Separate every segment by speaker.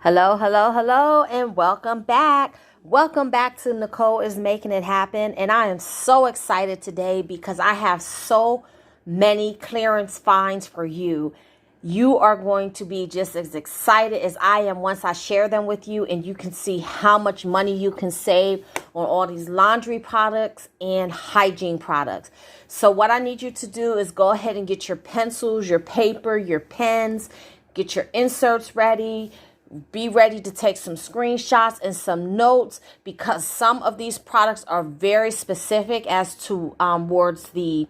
Speaker 1: Hello, hello, hello, and welcome back. Welcome back to Nicole is Making It Happen. And I am so excited today because I have so many clearance finds for you. You are going to be just as excited as I am once I share them with you, and you can see how much money you can save on all these laundry products and hygiene products. So what I need you to do is go ahead and get your pencils, your paper, your pens, get your inserts ready. Be ready to take some screenshots and some notes because some of these products are very specific as to towards the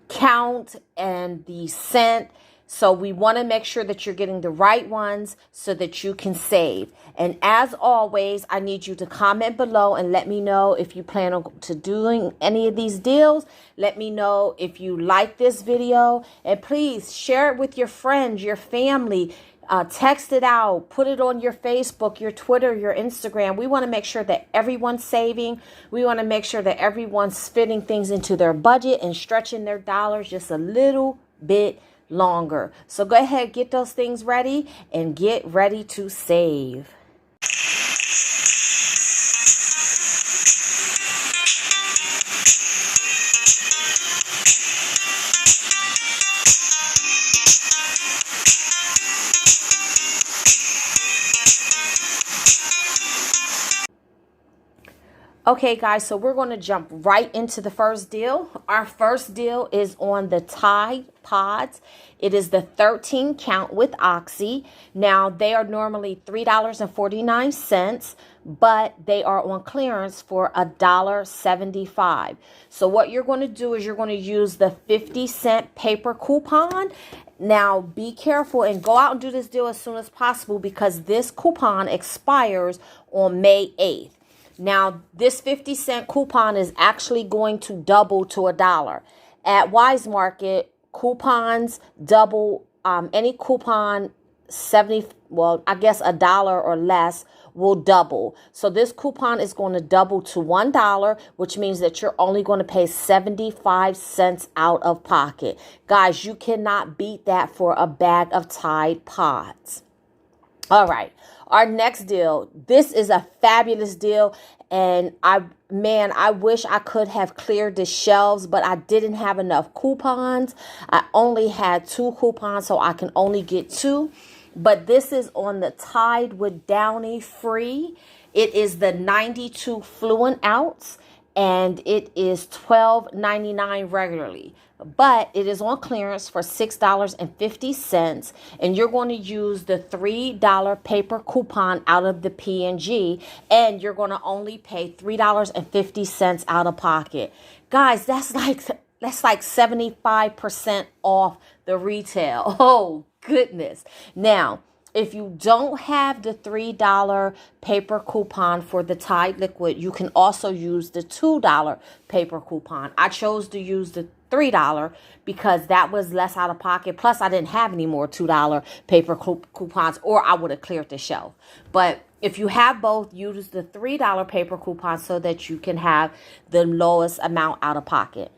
Speaker 1: count and the scent. So we want to make sure that you're getting the right ones so that you can save. And as always, I need you to comment below and let me know if you plan on to doing any of these deals. Let me know if you like this video, and please share it with your friends, your family. Text it out, put it on your Facebook, your Twitter, your Instagram. We want to make sure that everyone's saving. We want to make sure that everyone's fitting things into their budget and stretching their dollars just a little bit longer. So go ahead, get those things ready and get ready to save. Okay, guys, so we're going to jump right into the first deal. Our first deal is on the Tide Pods. It is the 13 count with Oxy. Now, they are normally $3.49, but they are on clearance for $1.75. So what you're going to do is you're going to use the 50-cent paper coupon. Now, be careful and go out and do this deal as soon as possible because this coupon expires on May 8th. Now, this 50-cent coupon is actually going to double to $1. At Weis Market, coupons double, any coupon $1 or less will double. So this coupon is going to double to $1, which means that you're only going to pay 75 cents out of pocket. Guys, you cannot beat that for a bag of Tide Pods. All right, our next deal. This is a fabulous deal, and I wish I could have cleared the shelves, but I didn't have enough coupons. I only had 2 coupons, so I can only get 2. But this is on the Tide with Downy Free. It is the 92 fluent ounce, and it is $12.99 regularly. But it is on clearance for $6.50, and you're going to use the $3 paper coupon out of the P&G, and you're going to only pay $3.50 out of pocket. Guys, that's like 75% off the retail. Oh, goodness. Now, if you don't have the $3 paper coupon for the Tide liquid, you can also use the $2 paper coupon. I chose to use the $3 because that was less out of pocket. Plus, I didn't have any more $2 paper coupons, or I would have cleared the shelf. But if you have both, use the $3 paper coupon so that you can have the lowest amount out of pocket.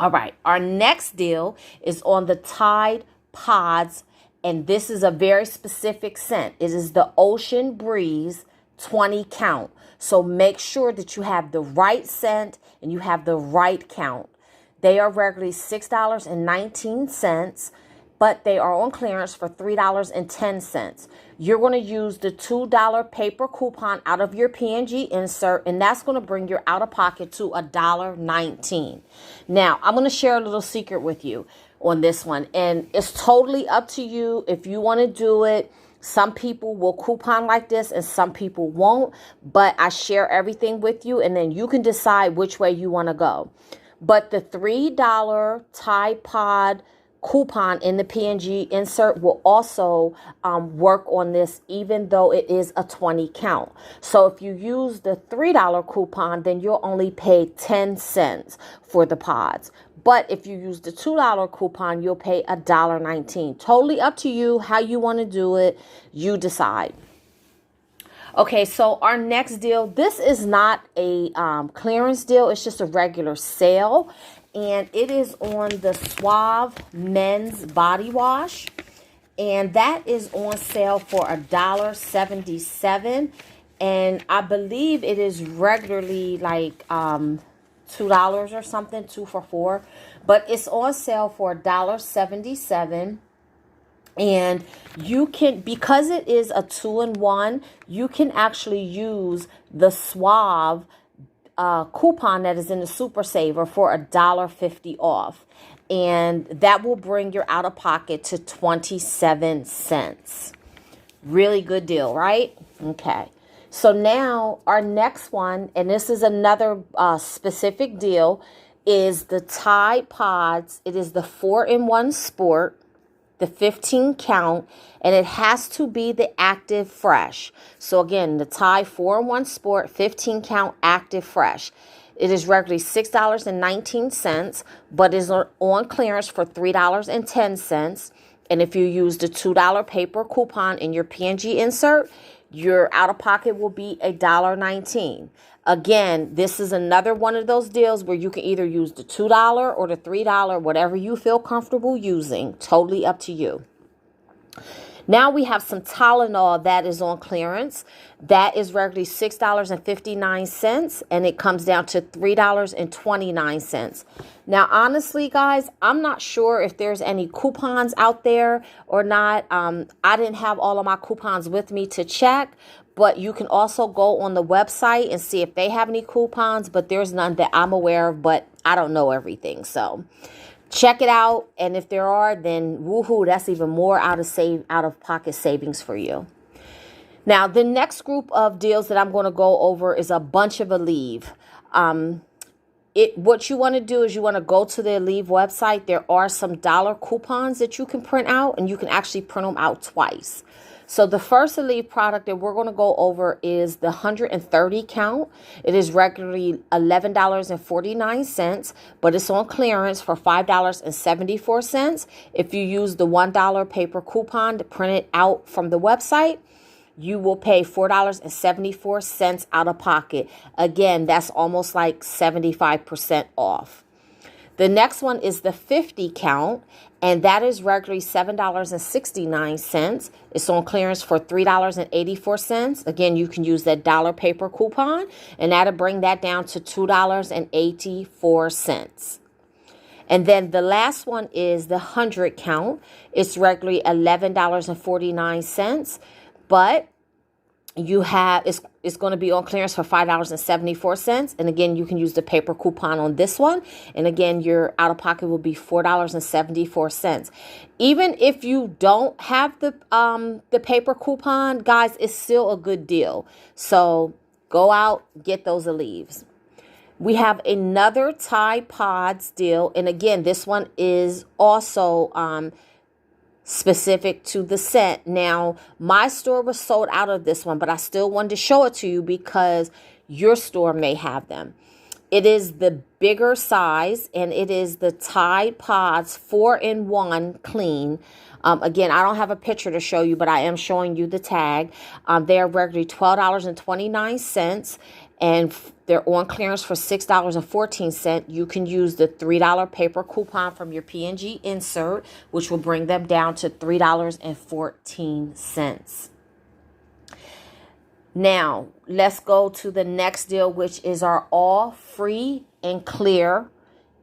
Speaker 1: All right, our next deal is on the Tide Pods, and this is a very specific scent. It is the Ocean Breeze 20 count. So make sure that you have the right scent and you have the right count. They are regularly $6.19, but they are on clearance for $3.10. You're going to use the $2 paper coupon out of your P&G insert, and that's going to bring your out-of-pocket to $1.19. Now, I'm going to share a little secret with you on this one, and it's totally up to you if you want to do it. Some people will coupon like this and some people won't, but I share everything with you, and then you can decide which way you want to go. But the $3 Tide Pod coupon in the P&G insert will also work on this, even though it is a 20 count. So if you use the $3 coupon, then you'll only pay 10 cents for the pods. But if you use the $2 coupon, you'll pay $1.19. Totally up to you how you want to do it. You decide. Okay, so our next deal, this is not a clearance deal. It's just a regular sale. And it is on the Suave men's body wash. And that is on sale for $1.77. And I believe it is regularly like $2 or something, 2 for $4. But it's on sale for $1.77. And you can, because it is a 2-in-1, you can actually use the Suave coupon that is in the Super Saver for $1.50 off. And that will bring your out of pocket to 27 cents. Really good deal, right? Okay. So now our next one, and this is another specific deal, is the Tide Pods. It is the 4-in-1 Sport, the 15 count, and it has to be the Active Fresh. So again, the Tide 4-in-1 Sport, 15 count Active Fresh. It is regularly $6.19, but is on clearance for $3.10. And if you use the $2 paper coupon in your P&G insert, your out-of-pocket will be $1.19. Again, this is another one of those deals where you can either use the $2 or the $3, whatever you feel comfortable using. Totally up to you. Now we have some Tylenol that is on clearance. That is regularly $6.59, and it comes down to $3.29. Now, honestly, guys, I'm not sure if there's any coupons out there or not. I didn't have all of my coupons with me to check, but you can also go on the website and see if they have any coupons, but there's none that I'm aware of, but I don't know everything, so check it out, and if there are, then woohoo, that's even more out of pocket savings for you. Now, the next group of deals that I'm going to go over is a bunch of Aleve. What you want to do is you want to go to the Aleve website. There are some dollar coupons that you can print out, and you can actually print them out twice. So the first Aleve product that we're going to go over is the 130 count. It is regularly $11.49, but it's on clearance for $5.74. If you use the $1 paper coupon to print it out from the website, you will pay $4.74 out of pocket. Again, that's almost like 75% off. The next one is the 50 count, and that is regularly $7.69. It's on clearance for $3.84. Again, you can use that dollar paper coupon, and that'll bring that down to $2.84. And then the last one is the 100 count. It's regularly $11.49, but it's going to be on clearance for $5.74. And again, you can use the paper coupon on this one. And again, your out of pocket will be $4.74. Even if you don't have the paper coupon, guys, it's still a good deal. So go out, get those Aleves. We have another Tide Pods deal. And again, this one is also specific to the scent. Now, my store was sold out of this one, but I still wanted to show it to you because your store may have them. It is the bigger size, and it is the Tide Pods 4-in-1 Clean. Again, I don't have a picture to show you, but I am showing you the tag. They are regularly $12.29, and they're on clearance for $6.14. You can use the $3 paper coupon from your P&G insert, which will bring them down to $3.14. Now, let's go to the next deal, which is our all free and clear.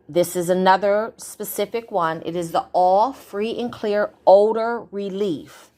Speaker 1: This is another specific one. It is the all free and clear odor relief,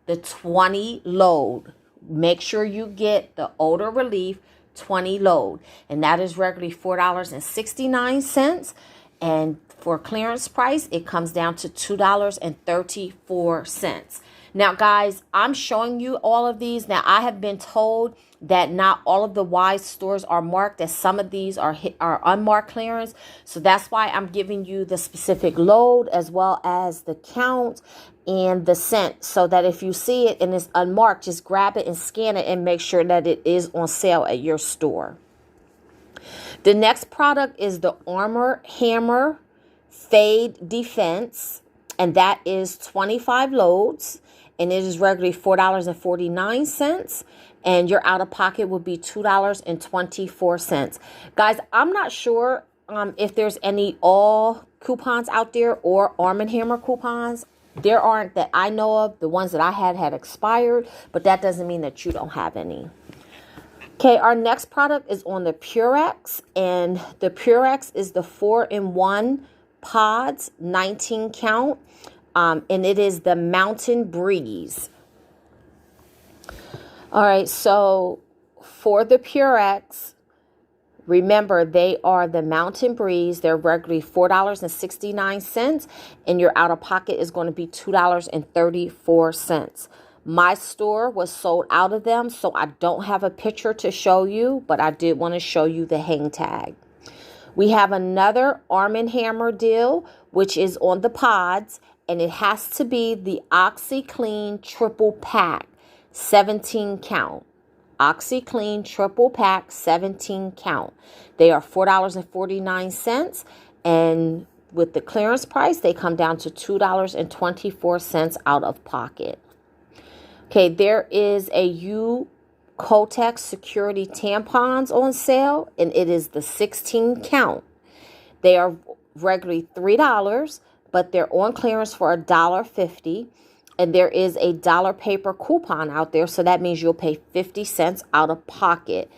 Speaker 1: the 20 load. Make sure you get the odor relief 20 load, and that is regularly $4.69, and for clearance price it comes down to $2.34. Now, guys, I'm showing you all of these. Now, I have been told that not all of the Weis stores are marked, that some of these are unmarked clearance. So that's why I'm giving you the specific load as well as the count and the scent, so that if you see it and it's unmarked, just grab it and scan it and make sure that it is on sale at your store. The next product is the Armor Hammer Fade Defense, and that is 25 loads, and it is regularly $4.49, and your out of pocket will be $2.24. Guys, I'm not sure if there's any all coupons out there or Arm & Hammer coupons. There aren't that I know of. The ones that I had expired, but that doesn't mean that you don't have any. Okay, our next product is on the Purex, and the Purex is the 4-in-1 pods, 19 count, and it is the Mountain Breeze. All right, so for the Purex, remember they are the Mountain Breeze. They're regularly $4.69, and your out-of-pocket is going to be $2.34. My store was sold out of them, so I don't have a picture to show you, but I did want to show you the hang tag. We have another Arm & Hammer deal, which is on the pods, and it has to be the OxyClean Triple Pack, 17 count. OxyClean Triple Pack, 17 count. They are $4.49, and with the clearance price, they come down to $2.24 out of pocket. Okay, there is a Kotex Security tampons on sale, and it is the 16 count. They are regularly $3, but they're on clearance for $1.50, and there is a $1 paper coupon out there, so that means you'll pay 50 cents out of pocket.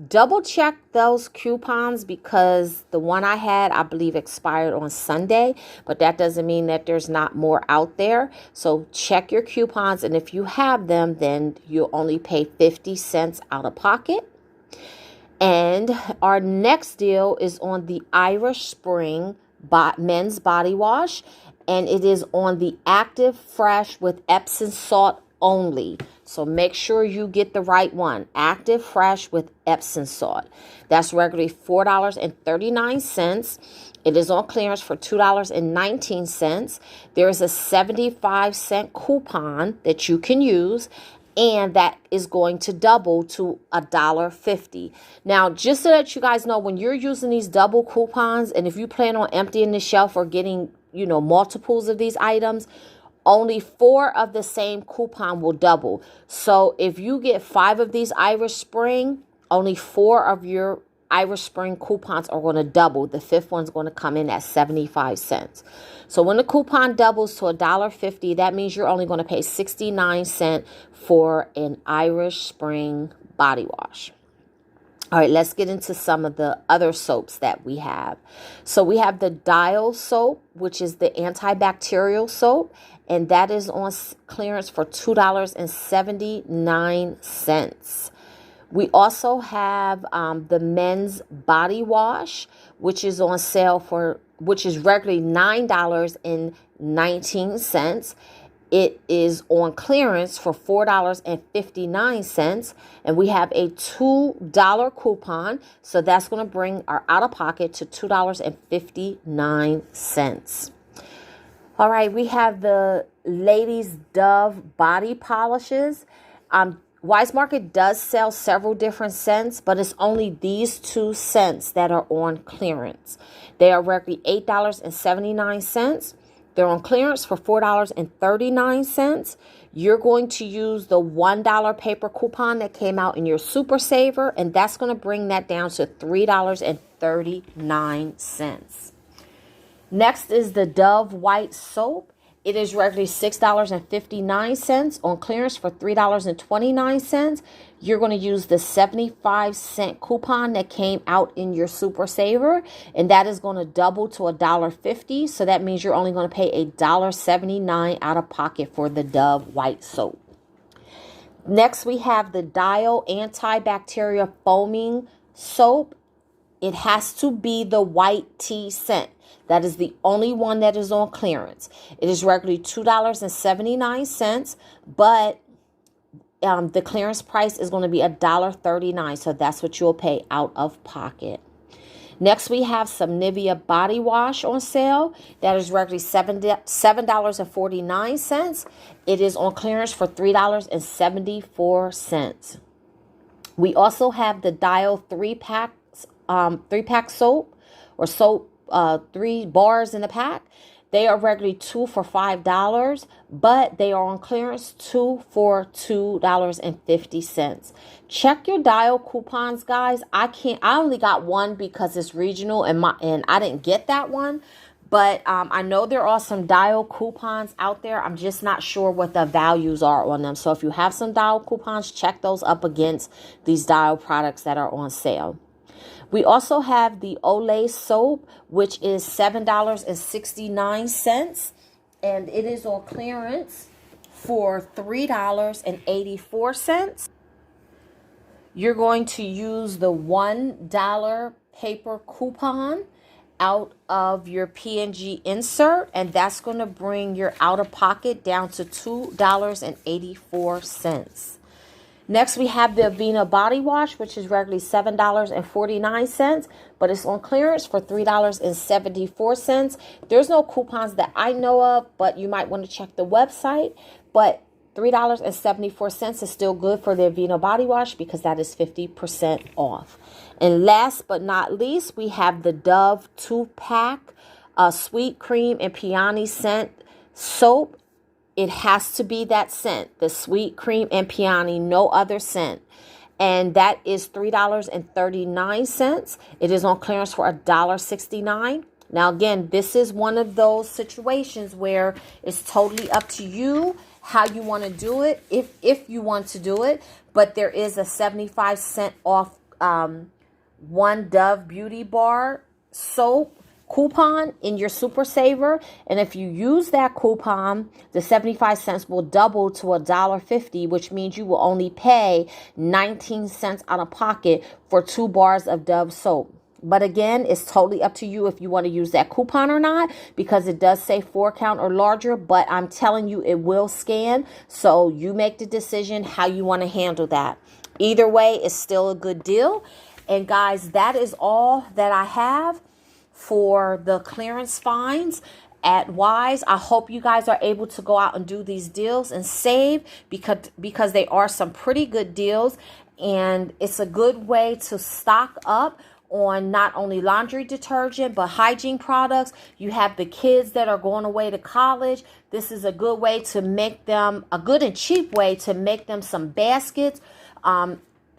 Speaker 1: Double check those coupons because the one I had, I believe, expired on Sunday, but that doesn't mean that there's not more out there. So check your coupons, and if you have them, then you'll only pay 50 cents out of pocket. And our next deal is on the Irish Spring men's body wash, and it is on the Active Fresh with Epsom salt only. So make sure you get the right one. Active Fresh with Epsom salt. That's regularly $4.39. It is on clearance for $2.19. There is a 75-cent coupon that you can use, and that is going to double to $1.50. Now, just so that you guys know, when you're using these double coupons, and if you plan on emptying the shelf or getting, multiples of these items, only 4 of the same coupon will double. So if you get 5 of these Irish Spring, only 4 of your Irish Spring coupons are going to double. The 5th one's going to come in at 75 cents. So when the coupon doubles to $1.50, that means you're only going to pay 69 cents for an Irish Spring body wash. All right, let's get into some of the other soaps that we have. So we have the Dial soap, which is the antibacterial soap, and that is on clearance for $2.79. We also have the men's body wash, which is on sale which is regularly $9.19. It is on clearance for $4.59, and we have a $2 coupon, so that's going to bring our out-of-pocket to $2.59. All right, we have the Ladies Dove body polishes. Weis Market does sell several different scents, but it's only these 2 scents that are on clearance. They are regularly $8.79. They're on clearance for $4.39. You're going to use the $1 paper coupon that came out in your Super Saver, and that's going to bring that down to $3.39. Next is the Dove White Soap. It is regularly $6.59 on clearance for $3.29. You're going to use the 75-cent coupon that came out in your Super Saver, and that is going to double to $1.50. So that means you're only going to pay $1.79 out of pocket for the Dove White Soap. Next, we have the Dial Antibacterial Foaming Soap. It has to be the white tea scent. That is the only one that is on clearance. It is regularly $2.79, but the clearance price is going to be $1.39, so that's what you'll pay out of pocket. Next, we have some Nivea body wash on sale. That is regularly $7.49. It is on clearance for $3.74. We also have the Dial 3-pack soap, or soap, 3 bars in the pack. They are regularly 2 for $5, but they are on clearance 2 for $2.50. Check your Dial coupons, guys. I only got one because it's regional, and I didn't get that one. But I know there are some dial coupons out there. I'm just not sure what the values are on them. So if you have some dial coupons, check those up against these dial products that are on sale. We also have the Olay soap, which is $7.69. And it is on clearance for $3.84. You're going to use the $1 paper coupon out of your P&G insert, and that's going to bring your out-of-pocket down to $2.84. Next, we have the Avena body wash, which is regularly $7.49, but it's on clearance for $3.74. There's no coupons that I know of, but you might want to check the website. But $3.74 is still good for the Avena body wash because that is 50% off. And last but not least, we have the Dove 2-pack sweet cream and peony scent soap. It has to be that scent, the sweet cream and peony, no other scent. And that is $3.39. It is on clearance for $1.69. Now, again, this is one of those situations where it's totally up to you how you want to do it, if you want to do it. But there is a 75-cent off one Dove Beauty Bar soap coupon in your Super Saver, and if you use that coupon, the 75 cents will double to $1.50, which means you will only pay 19 cents out of pocket for 2 bars of Dove soap. But again, it's totally up to you if you want to use that coupon or not, because it does say 4 count or larger, but I'm telling you it will scan, so you make the decision how you want to handle that. Either way, it's still a good deal. And guys, that is all that I have for the clearance finds at Weis. I hope you guys are able to go out and do these deals and save, because they are some pretty good deals, and it's a good way to stock up on not only laundry detergent but hygiene products. You have the kids that are going away to college. This is a good way to make them, a good and cheap way to make them some baskets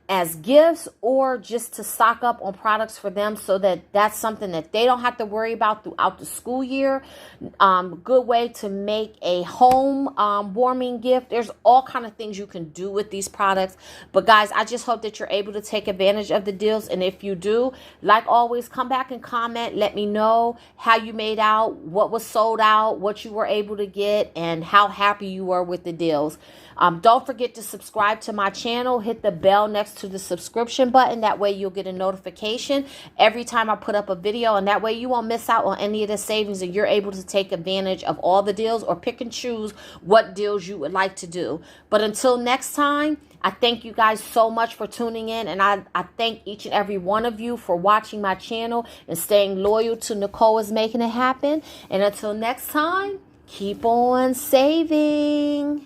Speaker 1: as gifts, or just to stock up on products for them, so that that's something that they don't have to worry about throughout the school year. Good way to make a home warming gift. There's all kind of things you can do with these products. But guys, I just hope that you're able to take advantage of the deals. And if you do, like always, come back and comment. Let me know how you made out, what was sold out, what you were able to get, and how happy you were with the deals. Don't forget to subscribe to my channel. Hit the bell next to the subscription button. That way you'll get a notification every time I put up a video, and that way you won't miss out on any of the savings, and you're able to take advantage of all the deals, or pick and choose what deals you would like to do. But until next time, I thank you guys so much for tuning in, and I thank each and every one of you for watching my channel and staying loyal to Nicole is Making It Happen. And until next time, keep on saving.